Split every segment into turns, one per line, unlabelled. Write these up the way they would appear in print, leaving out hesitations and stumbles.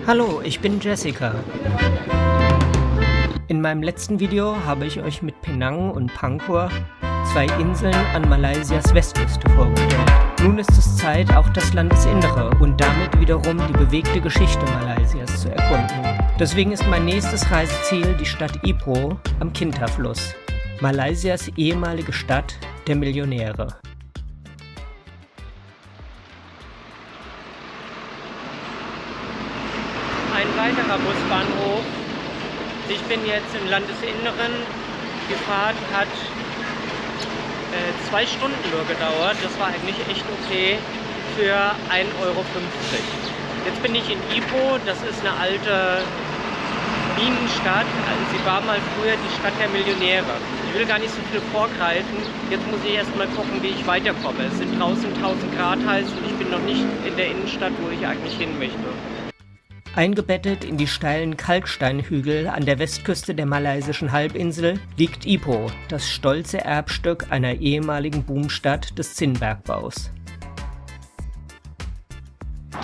Hallo, ich bin Jessica. In meinem letzten Video habe ich euch mit Penang und Pangkor zwei Inseln an Malaysias Westküste vorgestellt. Nun ist es Zeit, auch das Landesinnere und damit wiederum die bewegte Geschichte Malaysias zu erkunden. Deswegen ist mein nächstes Reiseziel die Stadt Ipoh am Kinta-Fluss, Malaysias ehemalige Stadt der Millionäre. Ein weiterer Busbahnhof. Ich bin jetzt im Landesinneren. Die Fahrt hat 2 Stunden nur gedauert. Das war eigentlich echt okay für 1,50 €. Jetzt bin ich in Ipoh. Das ist eine alte Minenstadt. Also sie war mal früher die Stadt der Millionäre. Ich will gar nicht so viel vorgreifen. Jetzt muss ich erst mal gucken, wie ich weiterkomme. Es sind draußen 1000 Grad heiß und ich bin noch nicht in der Innenstadt, wo ich eigentlich hin möchte. Eingebettet in die steilen Kalksteinhügel an der Westküste der malaysischen Halbinsel liegt Ipoh, das stolze Erbstück einer ehemaligen Boomstadt des Zinnbergbaus.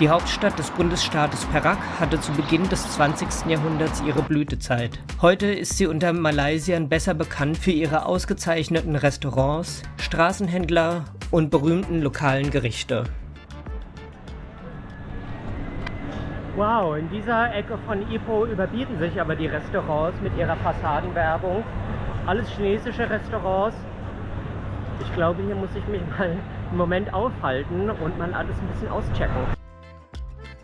Die Hauptstadt des Bundesstaates Perak hatte zu Beginn des 20. Jahrhunderts ihre Blütezeit. Heute ist sie unter Malaysiern besser bekannt für ihre ausgezeichneten Restaurants, Straßenhändler und berühmten lokalen Gerichte. Wow, in dieser Ecke von Ipoh überbieten sich aber die Restaurants mit ihrer Fassadenwerbung. Alles chinesische Restaurants. Ich glaube, hier muss ich mich mal einen Moment aufhalten und mal alles ein bisschen auschecken.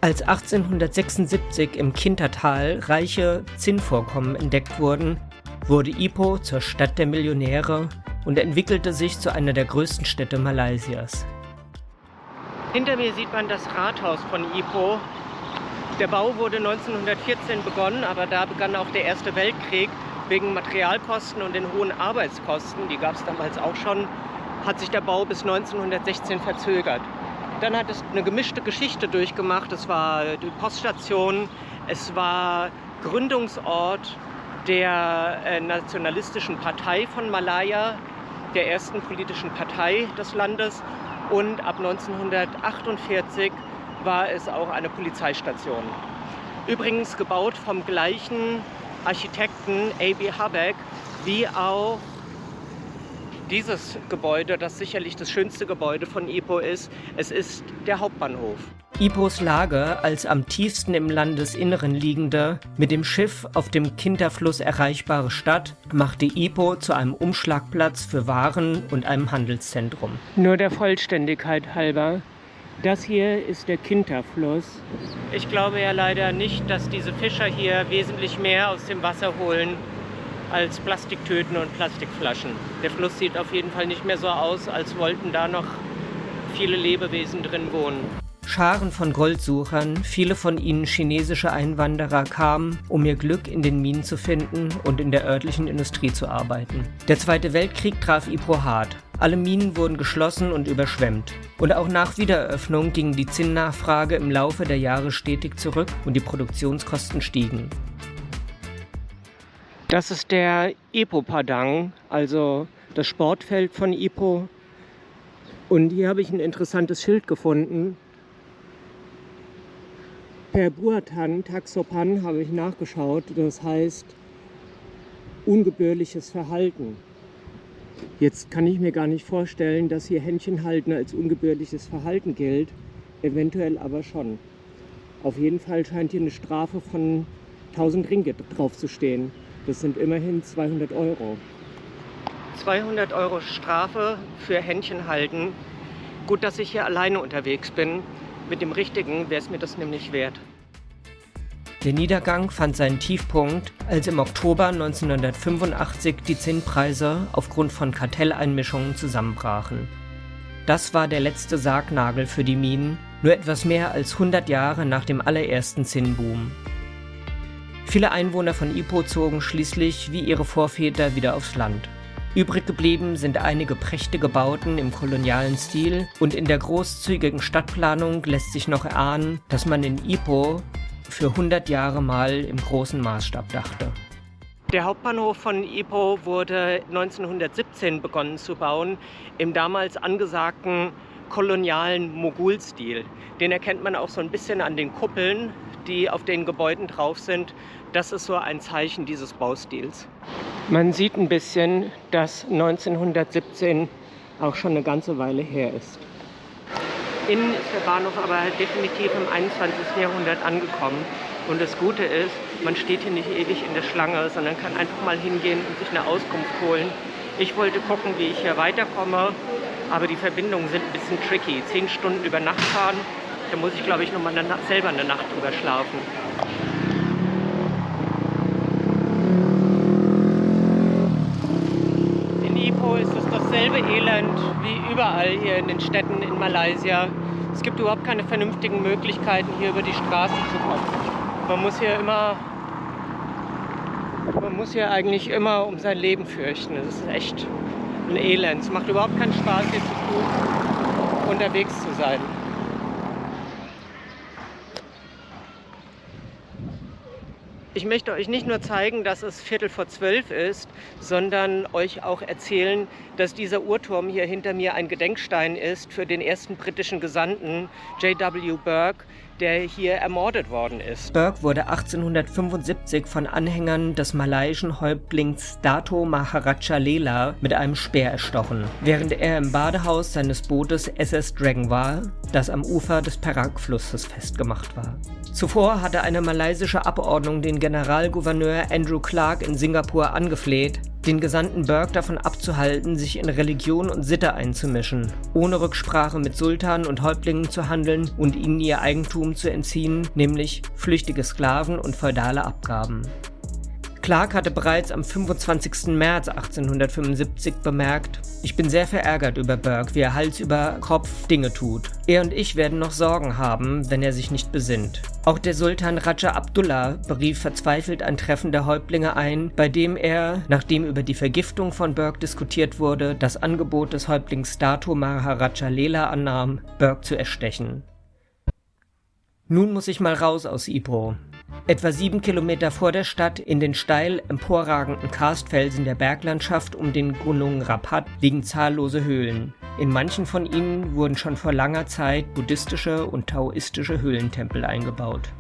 Als 1876 im Kinta-Tal reiche Zinnvorkommen entdeckt wurden, wurde Ipoh zur Stadt der Millionäre und entwickelte sich zu einer der größten Städte Malaysias. Hinter mir sieht man das Rathaus von Ipoh. Der Bau wurde 1914 begonnen, aber da begann auch der Erste Weltkrieg. Wegen Materialkosten und den hohen Arbeitskosten, die gab es damals auch schon, hat sich der Bau bis 1916 verzögert. Dann hat es eine gemischte Geschichte durchgemacht. Es war die Poststation, es war Gründungsort der nationalistischen Partei von Malaya, der ersten politischen Partei des Landes. Und ab 1948 war es auch eine Polizeistation. Übrigens gebaut vom gleichen Architekten A.B. Habeck wie auch dieses Gebäude, das sicherlich das schönste Gebäude von Ipoh ist. Es ist der Hauptbahnhof. Ipohs Lage als am tiefsten im Landesinneren liegende, mit dem Schiff auf dem Kinta-Fluss erreichbare Stadt machte Ipoh zu einem Umschlagplatz für Waren und einem Handelszentrum. Nur der Vollständigkeit halber. Das hier ist der Kinta-Fluss. Ich glaube ja leider nicht, dass diese Fischer hier wesentlich mehr aus dem Wasser holen als Plastiktüten und Plastikflaschen. Der Fluss sieht auf jeden Fall nicht mehr so aus, als wollten da noch viele Lebewesen drin wohnen. Scharen von Goldsuchern, viele von ihnen chinesische Einwanderer, kamen, um ihr Glück in den Minen zu finden und in der örtlichen Industrie zu arbeiten. Der Zweite Weltkrieg traf Ipoh hart. Alle Minen wurden geschlossen und überschwemmt. Und auch nach Wiedereröffnung ging die Zinnnachfrage im Laufe der Jahre stetig zurück und die Produktionskosten stiegen. Das ist der Ipoh Padang, also das Sportfeld von Ipoh. Und hier habe ich ein interessantes Schild gefunden. Perbuatan Taksopan habe ich nachgeschaut, das heißt ungebührliches Verhalten. Jetzt kann ich mir gar nicht vorstellen, dass hier Händchenhalten als ungebührliches Verhalten gilt, eventuell aber schon. Auf jeden Fall scheint hier eine Strafe von 1000 Ringgit drauf zu stehen. Das sind immerhin 200 €. 200 € Strafe für Händchenhalten. Gut, dass ich hier alleine unterwegs bin. Mit dem Richtigen wäre es mir das nämlich wert. Der Niedergang fand seinen Tiefpunkt, als im Oktober 1985 die Zinnpreise aufgrund von Kartelleinmischungen zusammenbrachen. Das war der letzte Sargnagel für die Minen, nur etwas mehr als 100 Jahre nach dem allerersten Zinnboom. Viele Einwohner von Ipoh zogen schließlich wie ihre Vorväter wieder aufs Land. Übrig geblieben sind einige prächtige Bauten im kolonialen Stil und in der großzügigen Stadtplanung lässt sich noch erahnen, dass man in Ipoh für 100 Jahre mal im großen Maßstab dachte. Der Hauptbahnhof von Ipoh wurde 1917 begonnen zu bauen, im damals angesagten kolonialen Mogulstil. Den erkennt man auch so ein bisschen an den Kuppeln, die auf den Gebäuden drauf sind. Das ist so ein Zeichen dieses Baustils. Man sieht ein bisschen, dass 1917 auch schon eine ganze Weile her ist. Innen ist der Bahnhof aber definitiv im 21. Jahrhundert angekommen. Und das Gute ist, man steht hier nicht ewig in der Schlange, sondern kann einfach mal hingehen und sich eine Auskunft holen. Ich wollte gucken, wie ich hier weiterkomme, aber die Verbindungen sind ein bisschen tricky. 10 Stunden über Nacht fahren, da muss ich, glaube ich, nochmal selber eine Nacht drüber schlafen. In Ipoh ist es dasselbe Elend wie überall hier in den Städten in Malaysia. Es gibt überhaupt keine vernünftigen Möglichkeiten, hier über die Straße zu kommen. Man muss hier eigentlich immer um sein Leben fürchten. Das ist echt ein Elend. Es macht überhaupt keinen Spaß, hier zu Fuß unterwegs zu sein. Ich möchte euch nicht nur zeigen, dass es 11:45 ist, sondern euch auch erzählen, dass dieser Uhrturm hier hinter mir ein Gedenkstein ist für den ersten britischen Gesandten, J.W. Burke, der hier ermordet worden ist. Burke wurde 1875 von Anhängern des malaiischen Häuptlings Dato Maharaja Lela mit einem Speer erstochen, während er im Badehaus seines Bootes SS Dragon war, das am Ufer des Perak-Flusses festgemacht war. Zuvor hatte eine malaysische Abordnung den Generalgouverneur Andrew Clark in Singapur angefleht, den Gesandten Burke davon abzuhalten, sich in Religion und Sitte einzumischen, ohne Rücksprache mit Sultanen und Häuptlingen zu handeln und ihnen ihr Eigentum zu entziehen, nämlich flüchtige Sklaven und feudale Abgaben. Clark hatte bereits am 25. März 1875 bemerkt: Ich bin sehr verärgert über Burke, wie er Hals über Kopf Dinge tut. Er und ich werden noch Sorgen haben, wenn er sich nicht besinnt. Auch der Sultan Raja Abdullah berief verzweifelt ein Treffen der Häuptlinge ein, bei dem er, nachdem über die Vergiftung von Burke diskutiert wurde, das Angebot des Häuptlings Dato Maharaja Lela annahm, Burke zu erstechen. Nun muss ich mal raus aus Ipoh. Etwa 7 Kilometer vor der Stadt, in den steil emporragenden Karstfelsen der Berglandschaft um den Gunung Rapat, liegen zahllose Höhlen. In manchen von ihnen wurden schon vor langer Zeit buddhistische und taoistische Höhlentempel eingebaut.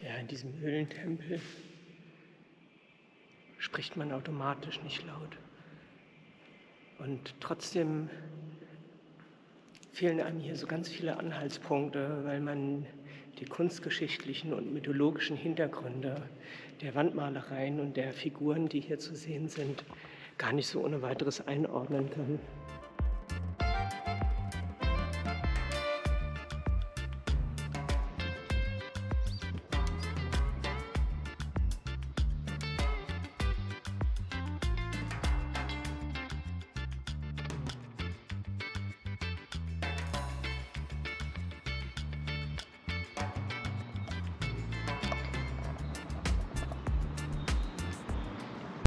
Ja, in diesem Höhlentempel spricht man automatisch nicht laut. Und trotzdem fehlen einem hier so ganz viele Anhaltspunkte, weil man die kunstgeschichtlichen und mythologischen Hintergründe der Wandmalereien und der Figuren, die hier zu sehen sind, gar nicht so ohne weiteres einordnen kann.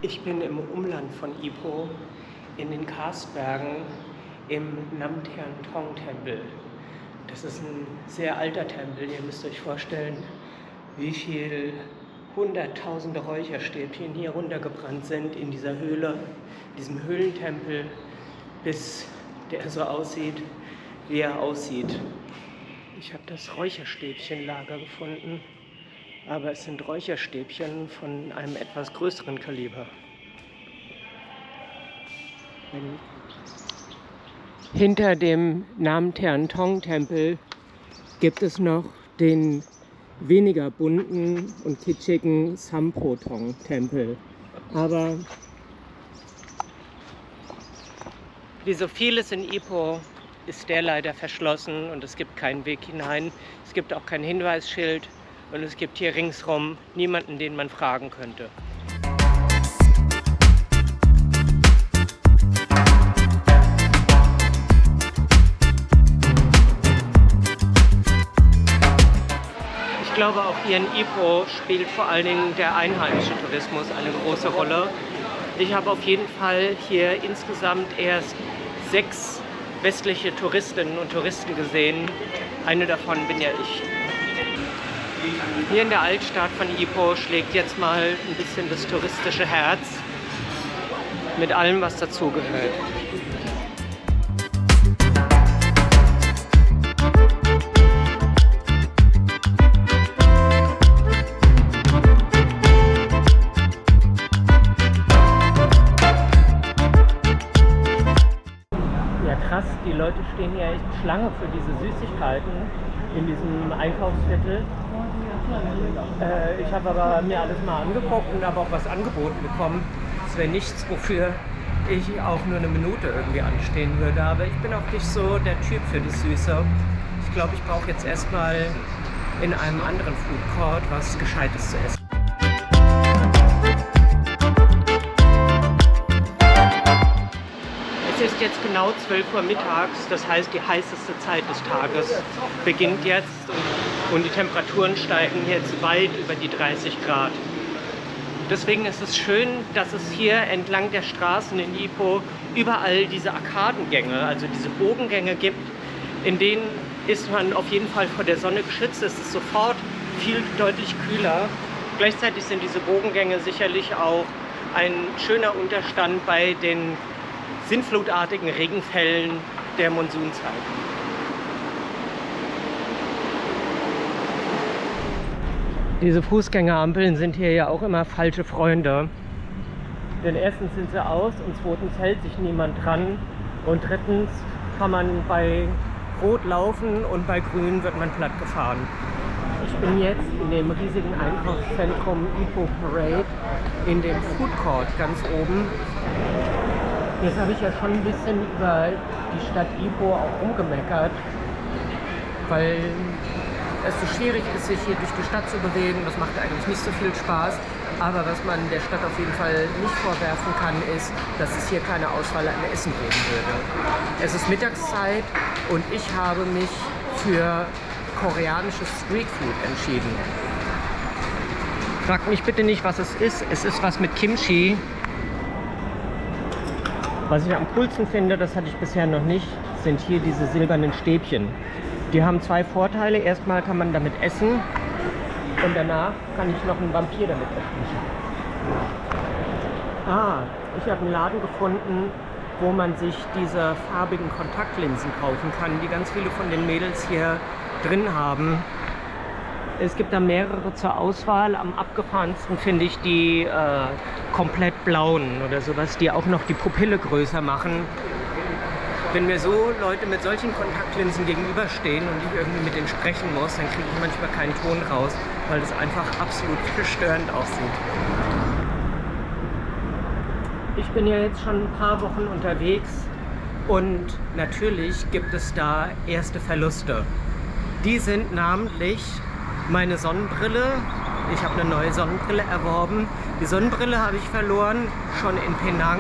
Ich bin im Umland von Ipoh, in den Karstbergen, im Namtern Tong Tempel. Das ist ein sehr alter Tempel. Ihr müsst euch vorstellen, wie viel hunderttausende Räucherstäbchen hier runtergebrannt sind in dieser Höhle, diesem Höhlentempel, bis der so aussieht, wie er aussieht. Ich habe das Räucherstäbchenlager gefunden. Aber es sind Räucherstäbchen von einem etwas größeren Kaliber. Hinter dem Namtern Tong Tempel gibt es noch den weniger bunten und kitschigen Sampro Tong Tempel. Aber wie so vieles in Ipoh ist der leider verschlossen und es gibt keinen Weg hinein. Es gibt auch kein Hinweisschild. Und es gibt hier ringsherum niemanden, den man fragen könnte. Ich glaube, auch hier in Ipoh spielt vor allen Dingen der einheimische Tourismus eine große Rolle. Ich habe auf jeden Fall hier insgesamt erst 6 westliche Touristinnen und Touristen gesehen. Eine davon bin ja ich. Hier in der Altstadt von Ipoh schlägt jetzt mal ein bisschen das touristische Herz mit allem, was dazugehört. stehen hier echt Schlange für diese Süßigkeiten in diesem Einkaufsviertel. Ich habe aber mir alles mal angeguckt und habe auch was angeboten bekommen. Das wäre nichts, wofür ich auch nur eine Minute irgendwie anstehen würde. Aber ich bin auch nicht so der Typ für das Süße. Ich glaube, ich brauche jetzt erstmal in einem anderen Food Court was Gescheites zu essen. Es ist jetzt genau 12 Uhr mittags, das heißt die heißeste Zeit des Tages beginnt jetzt und die Temperaturen steigen jetzt weit über die 30 Grad. Deswegen ist es schön, dass es hier entlang der Straßen in Ipoh überall diese Arkadengänge, also diese Bogengänge gibt, in denen ist man auf jeden Fall vor der Sonne geschützt. Es ist sofort viel deutlich kühler. Gleichzeitig sind diese Bogengänge sicherlich auch ein schöner Unterstand bei den sinnflutartigen Regenfällen der Monsunzeit. Diese Fußgängerampeln sind hier ja auch immer falsche Freunde. Denn erstens sind sie aus und zweitens hält sich niemand dran und drittens kann man bei Rot laufen und bei Grün wird man platt gefahren. Ich bin jetzt in dem riesigen Einkaufszentrum Ipoh Parade in dem Food Court ganz oben. Jetzt habe ich ja schon ein bisschen über die Stadt Ipoh auch rumgemeckert, weil es so schwierig ist, sich hier durch die Stadt zu bewegen. Das macht eigentlich nicht so viel Spaß. Aber was man der Stadt auf jeden Fall nicht vorwerfen kann, ist, dass es hier keine Auswahl an Essen geben würde. Es ist Mittagszeit und ich habe mich für koreanisches Streetfood entschieden. Fragt mich bitte nicht, was es ist. Es ist was mit Kimchi. Was ich am coolsten finde, das hatte ich bisher noch nicht, sind hier diese silbernen Stäbchen. Die haben zwei Vorteile. Erstmal kann man damit essen und danach kann ich noch einen Vampir damit erschießen. Ich habe einen Laden gefunden, wo man sich diese farbigen Kontaktlinsen kaufen kann, die ganz viele von den Mädels hier drin haben. Es gibt da mehrere zur Auswahl. Am abgefahrensten finde ich die komplett blauen oder sowas, die auch noch die Pupille größer machen. Wenn mir so Leute mit solchen Kontaktlinsen gegenüberstehen und ich irgendwie mit denen sprechen muss, dann kriege ich manchmal keinen Ton raus, weil das einfach absolut verstörend aussieht. Ich bin ja jetzt schon ein paar Wochen unterwegs und natürlich gibt es da erste Verluste. Die sind namentlich meine Sonnenbrille. Ich habe eine neue Sonnenbrille erworben. Die Sonnenbrille habe ich verloren, schon in Penang.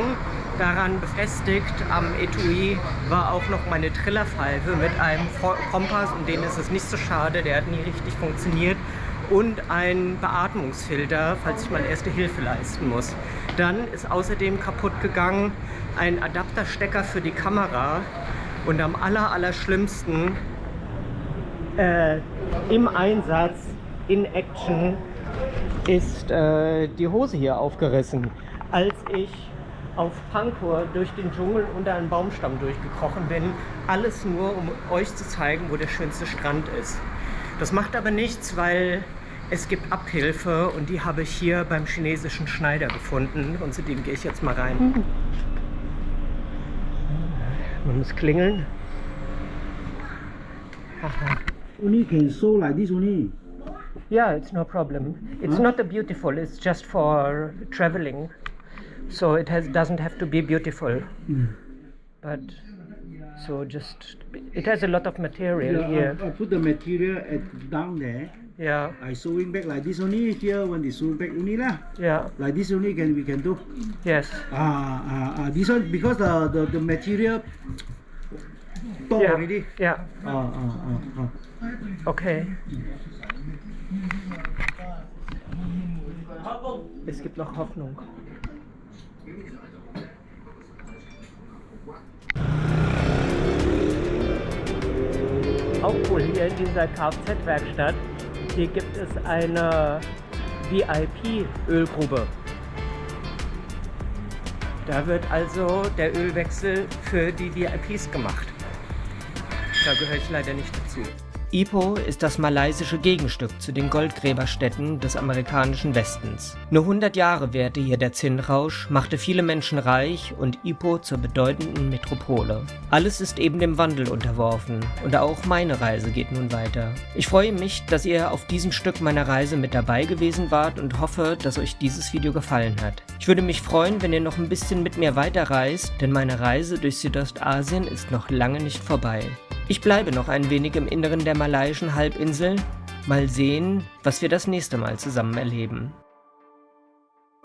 Daran befestigt am Etui war auch noch meine Trillerpfeife mit einem Kompass, und den ist es nicht so schade, der hat nie richtig funktioniert, und ein Beatmungsfilter, falls ich mal erste Hilfe leisten muss. Dann ist außerdem kaputt gegangen ein Adapterstecker für die Kamera und am allerschlimmsten im Einsatz, in Action, ist die Hose hier aufgerissen, als ich auf Pankow durch den Dschungel unter einen Baumstamm durchgekrochen bin. Alles nur, um euch zu zeigen, wo der schönste Strand ist. Das macht aber nichts, weil es gibt Abhilfe und die habe ich hier beim chinesischen Schneider gefunden und zu dem gehe ich jetzt mal rein. Man muss klingeln. Aha.
Only can sew like this only.
Yeah, it's no problem. It's not a beautiful, it's just for traveling. So it doesn't have to be beautiful. But so just it has a lot of material here.
I put the material down there.
Yeah.
I sewing back like this only. Here when they sew back only lah.
Yeah.
Like this only we can do.
Yes.
This one because the material tore already.
Yeah. Okay. Es gibt noch Hoffnung. Auch cool, hier in dieser Kfz-Werkstatt, hier gibt es eine VIP-Ölgrube. Da wird also der Ölwechsel für die VIPs gemacht. Da gehöre ich leider nicht dazu. Ipoh ist das malaysische Gegenstück zu den Goldgräberstädten des amerikanischen Westens. Nur 100 Jahre währte hier der Zinnrausch, machte viele Menschen reich und Ipoh zur bedeutenden Metropole. Alles ist eben dem Wandel unterworfen und auch meine Reise geht nun weiter. Ich freue mich, dass ihr auf diesem Stück meiner Reise mit dabei gewesen wart und hoffe, dass euch dieses Video gefallen hat. Ich würde mich freuen, wenn ihr noch ein bisschen mit mir weiterreist, denn meine Reise durch Südostasien ist noch lange nicht vorbei. Ich bleibe noch ein wenig im Inneren der malaiischen Halbinsel. Mal sehen, was wir das nächste Mal zusammen erleben.